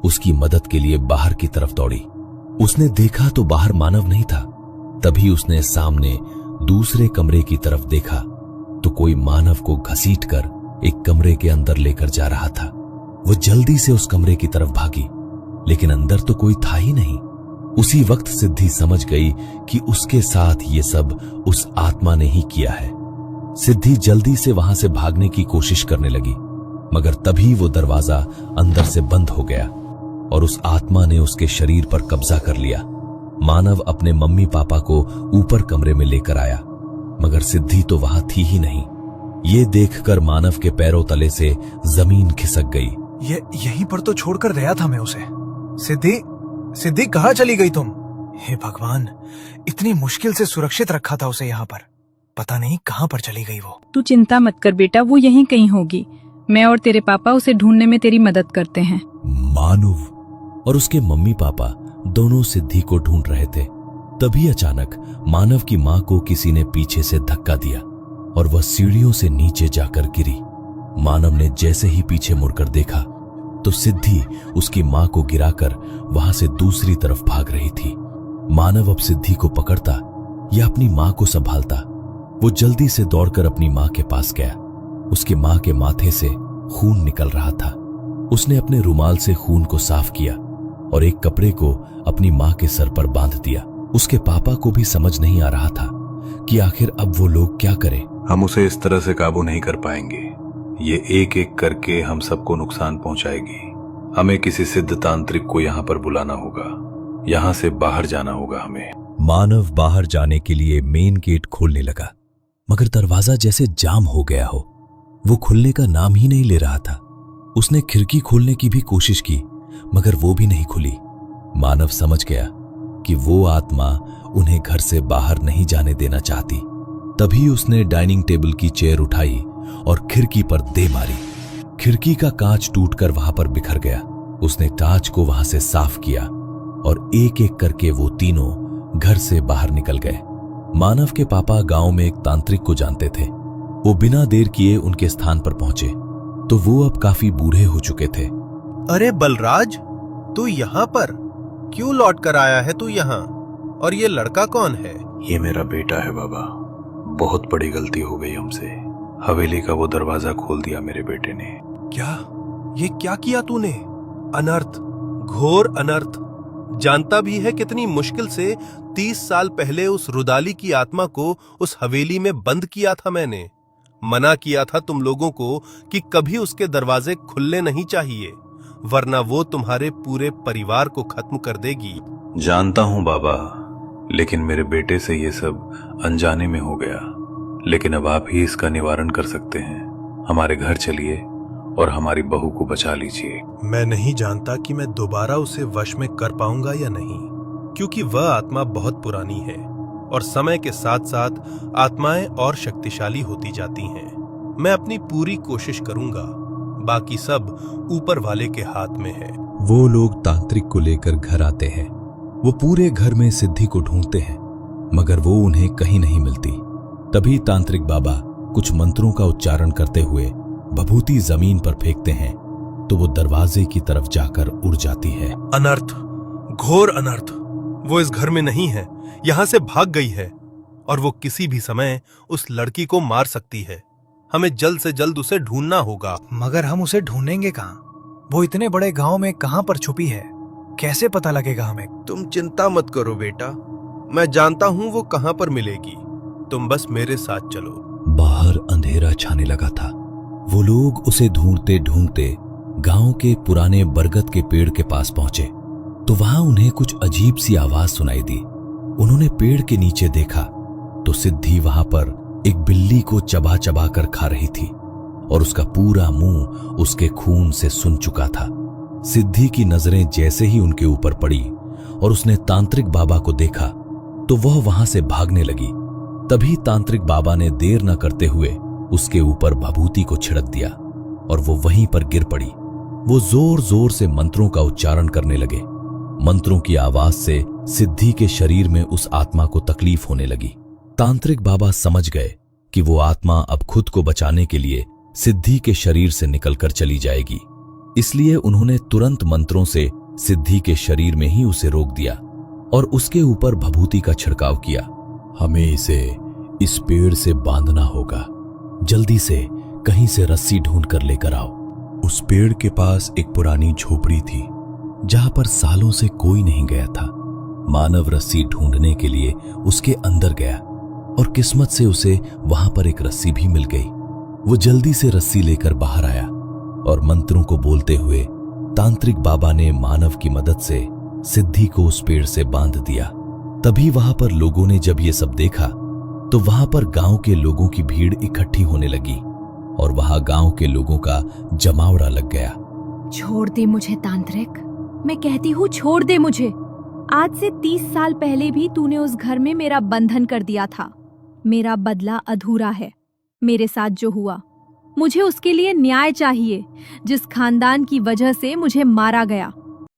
उसकी मदद के लिए बाहर की तरफ दौड़ी। उसने देखा तो बाहर मानव नहीं था। तभी उसने सामने दूसरे कमरे की तरफ देखा तो कोई मानव को घसीटकर एक कमरे के अंदर लेकर जा रहा था। वो जल्दी से उस कमरे की तरफ भागी, लेकिन अंदर तो कोई था ही नहीं। उसी वक्त सिद्धि समझ गई कि उसके साथ ये सब उस आत्मा ने ही किया है। सिद्धि जल्दी से वहां से भागने की कोशिश करने लगी, मगर तभी वो दरवाजा अंदर से बंद हो गया और उस आत्मा ने उसके शरीर पर कब्जा कर लिया। मानव अपने मम्मी पापा को ऊपर कमरे में लेकर आया, मगर सिद्धि तो वहां थी ही नहीं। ये देखकर मानव के पैरों तले से जमीन खिसक गई। यहीं पर तो छोड़कर गया था मैं उसे। सिद्धि कहाँ चली गई तुम? हे भगवान, इतनी मुश्किल से सुरक्षित रखा था उसे यहाँ पर, पता नहीं कहाँ पर चली गई वो। तू चिंता मत कर बेटा, वो यहीं कहीं होगी। मैं और तेरे पापा उसे ढूंढने में तेरी मदद करते हैं। मानव और उसके मम्मी पापा दोनों सिद्धि को ढूंढ रहे थे। तभी अचानक मानव की मां को किसी ने पीछे से धक्का दिया और वह सीढ़ियों से नीचे जाकर गिरी। मानव ने जैसे ही पीछे मुड़कर देखा तो सिद्धि उसकी मां को गिराकर वहां से दूसरी तरफ भाग रही थी। मानव अब सिद्धि को पकड़ता या अपनी मां को संभालता। वो जल्दी से दौड़कर अपनी मां के पास गया। उसकी मां के माथे से खून निकल रहा था। उसने अपने रुमाल से खून को साफ किया और एक कपड़े को अपनी मां के सर पर बांध दिया। उसके पापा को भी समझ नहीं आ रहा था कि आखिर अब वो लोग क्या करें। हम उसे इस तरह से काबू नहीं कर पाएंगे। ये एक एक करके हम सबको नुकसान पहुंचाएगी। हमें किसी सिद्ध तांत्रिक को यहाँ पर बुलाना होगा। यहाँ से बाहर जाना होगा हमें। मानव बाहर जाने के लिए मेन गेट खोलने लगा, मगर दरवाजा जैसे जाम हो गया हो। वो खुलने का नाम ही नहीं ले रहा था। उसने खिड़की खोलने की भी कोशिश की, मगर वो भी नहीं खुली। मानव समझ गया कि वो आत्मा उन्हें घर से बाहर नहीं जाने देना चाहती। तभी उसने डाइनिंग टेबल की चेयर उठाई और खिड़की पर दे मारी। खिड़की का कांच टूटकर वहां पर बिखर गया। उसने कांच को वहां से साफ किया और एक एक करके वो तीनों घर से बाहर निकल गए। मानव के पापा गांव में एक तांत्रिक को जानते थे। वो बिना देर किए उनके स्थान पर पहुंचे तो वो अब काफी बूढ़े हो चुके थे। अरे बलराज, तू यहाँ पर क्यों लौट कर आया है? तू यहाँ, और ये लड़का कौन है? ये मेरा बेटा है बाबा। बहुत बड़ी गलती हो गई हमसे। हवेली का वो दरवाजा खोल दिया मेरे बेटे ने। क्या? ये क्या किया तूने? अनर्थ, घोर अनर्थ। जानता भी है कितनी मुश्किल से 30 साल पहले उस रुदाली की आत्मा को उस हवेली में बंद किया था मैंने। मना किया था तुम लोगों को कि कभी उसके दरवाजे खुलने नहीं चाहिए, वरना वो तुम्हारे पूरे परिवार को खत्म कर देगी। जानता हूं बाबा, लेकिन मेरे बेटे से ये सब अनजाने में हो गया। लेकिन अब आप ही इसका निवारण कर सकते हैं। हमारे घर चलिए और हमारी बहू को बचा लीजिए। मैं नहीं जानता कि मैं दोबारा उसे वश में कर पाऊंगा या नहीं, क्योंकि वह आत्मा बहुत पुरानी है और समय के साथ साथ आत्माएं और शक्तिशाली होती जाती हैं। मैं अपनी पूरी कोशिश करूंगा, बाकी सब ऊपर वाले के हाथ में है। वो लोग तांत्रिक को लेकर घर आते हैं। वो पूरे घर में सिद्धि को ढूंढते हैं, मगर वो उन्हें कहीं नहीं मिलती। तभी तांत्रिक बाबा कुछ मंत्रों का उच्चारण करते हुए भभूति जमीन पर फेंकते हैं तो वो दरवाजे की तरफ जाकर उड़ जाती है। अनर्थ, घोर अनर्थ। वो इस घर में नहीं है, यहां से भाग गई है और वो किसी भी समय उस लड़की को मार सकती है। हमें जल्द से जल्द उसे ढूंढना होगा। मगर हम उसे ढूंढेंगे कहाँ? वो इतने बड़े गांव में कहाँ पर छुपी है? कैसे पता लगेगा हमें? तुम चिंता मत करो बेटा, मैं जानता हूं वो कहां पर मिलेगी। तुम बस मेरे साथ चलो। बाहर अंधेरा छाने लगा था। वो लोग उसे ढूंढते ढूंढते गांव के पुराने बरगद के पेड़ के पास पहुंचे तो वहां उन्हें कुछ अजीब सी आवाज सुनाई दी। उन्होंने पेड़ के नीचे देखा तो सिद्धि वहां पर एक बिल्ली को चबा चबा कर खा रही थी और उसका पूरा मुंह उसके खून से सुन चुका था। सिद्धि की नजरें जैसे ही उनके ऊपर पड़ी और उसने तांत्रिक बाबा को देखा तो वह वहां से भागने लगी। तभी तांत्रिक बाबा ने देर न करते हुए उसके ऊपर भभूति को छिड़क दिया और वो वहीं पर गिर पड़ी। वो जोर जोर से मंत्रों का उच्चारण करने लगे। मंत्रों की आवाज से सिद्धि के शरीर में उस आत्मा को तकलीफ होने लगी। तांत्रिक बाबा समझ गए कि वो आत्मा अब खुद को बचाने के लिए सिद्धि के शरीर से निकलकर चली जाएगी। इसलिए उन्होंने तुरंत मंत्रों से सिद्धि के शरीर में ही उसे रोक दिया और उसके ऊपर भभूति का छिड़काव किया। हमें इसे इस पेड़ से बांधना होगा, जल्दी से कहीं से रस्सी ढूंढ कर लेकर आओ। उस पेड़ के पास एक पुरानी झोपड़ी थी जहां पर सालों से कोई नहीं गया था। मानव रस्सी ढूंढने के लिए उसके अंदर गया और किस्मत से उसे वहां पर एक रस्सी भी मिल गई। वो जल्दी से रस्सी लेकर बाहर आया और मंत्रों को बोलते हुए तांत्रिक बाबा ने मानव की मदद से सिद्धि को उस पेड़ से बांध दिया। तभी वहां पर लोगों ने जब ये सब देखा तो वहां पर गांव के लोगों की भीड़ इकट्ठी होने लगी और वहां गांव के लोगों का जमावड़ा लग गया। छोड़ दे मुझे तांत्रिक, मैं कहती हूँ छोड़ दे मुझे। आज से 30 साल पहले भी तूने उस घर में मेरा बंधन कर दिया था। मेरा बदला अधूरा है। मेरे साथ जो हुआ, मुझे उसके लिए न्याय चाहिए। जिस खानदान की वजह से मुझे मारा गया,